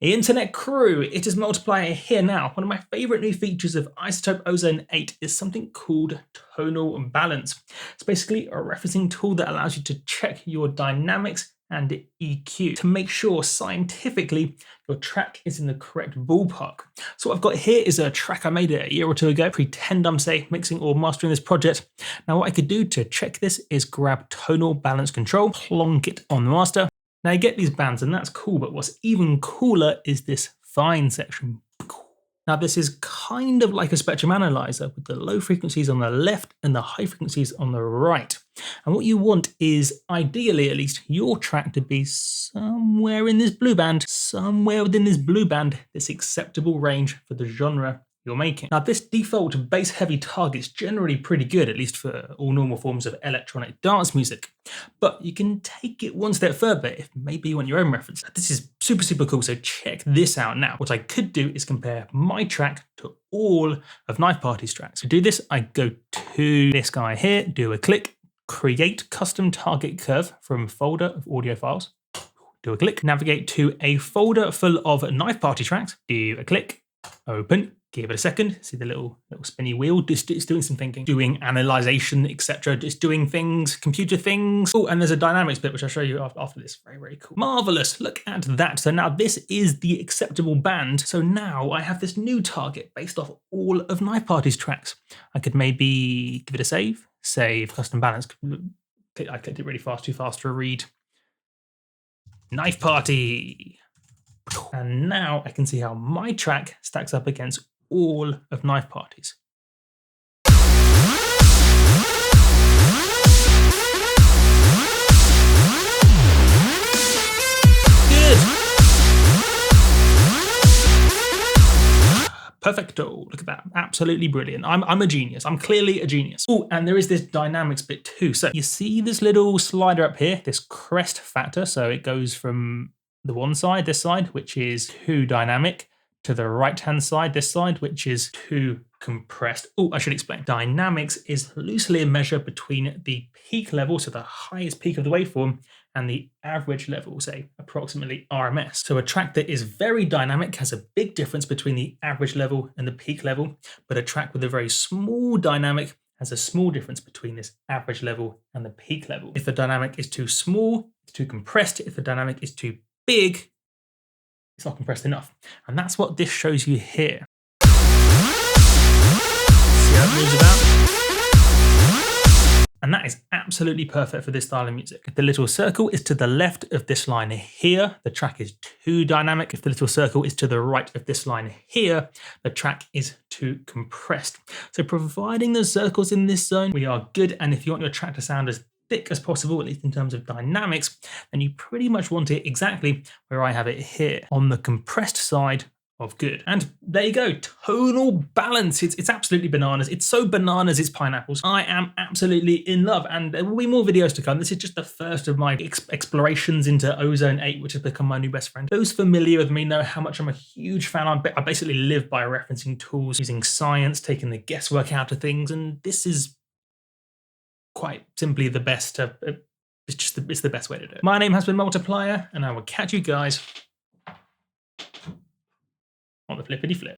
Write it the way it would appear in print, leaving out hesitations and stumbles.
Internet crew, it is Multiplier here now. One of my favorite new features of iZotope Ozone 8 is something called Tonal Balance. It's basically a referencing tool that allows you to check your dynamics and EQ to make sure scientifically your track is in the correct ballpark. So what I've got here is a track I made a year or two ago. Pretend I'm, say, mixing or mastering this project. Now what I could do to check this is grab Tonal Balance Control, plonk it on the master. Now you get these bands and that's cool, but what's even cooler is this fine section. Now this is kind of like a spectrum analyzer with the low frequencies on the left and the high frequencies on the right. And what you want is, ideally at least, your track to be somewhere in this blue band, somewhere within this blue band, this acceptable range for the genre you're making. Now this default bass heavy target's generally pretty good, at least for all normal forms of electronic dance music. But you can take it one step further if maybe you want your own reference. This is super cool, so check this out now. What I could do is compare my track to all of Knife Party's tracks. To do this, I go to this guy here, do a click, create custom target curve from folder of audio files, do a click, navigate to a folder full of Knife Party tracks, do a click, open, give it a second, see the little spinny wheel, it's doing some thinking, doing analyzation, etc. Just doing things, computer things. Oh, and there's a dynamics bit, which I'll show you after this. Very cool. Marvelous, look at that. So now this is the acceptable band. So now I have this new target based off all of Knife Party's tracks. I could maybe give it a save custom balance. I clicked it really fast, too fast for a read. Knife Party. And now I can see how my track stacks up against all of Knife Party's. Good. Perfecto. Look at that. Absolutely brilliant. I'm a genius. I'm clearly a genius. Oh, and there is this dynamics bit too. So you see this little slider up here, this crest factor. So it goes from the one side, this side, which is too dynamic, to the right-hand side, this side, which is too compressed. Oh, I should explain. Dynamics is loosely a measure between the peak level, so the highest peak of the waveform, and the average level, say approximately RMS. So a track that is very dynamic has a big difference between the average level and the peak level, but a track with a very small dynamic has a small difference between this average level and the peak level. If the dynamic is too small, it's too compressed. If the dynamic is too big, it's not compressed enough. And that's what this shows you here. See how it moves about? And that is absolutely perfect for this style of music. If the little circle is to the left of this line here, the track is too dynamic. If the little circle is to the right of this line here, the track is too compressed. So providing the circles in this zone, we are good. And if you want your track to sound as thick as possible, at least in terms of dynamics, then you pretty much want it exactly where I have it here, on the compressed side of good. And there you go, tonal balance. It's absolutely bananas. It's so bananas it's pineapples. I am absolutely in love, and there will be more videos to come. This is just the first of my explorations into Ozone 8, which has become my new best friend. Those familiar with me know how much I'm a huge fan. I basically live by referencing tools, using science, taking the guesswork out of things, and this is quite simply the best. It's the best way to do it. My name has been Multiplier, and I will catch you guys on the flippity flip.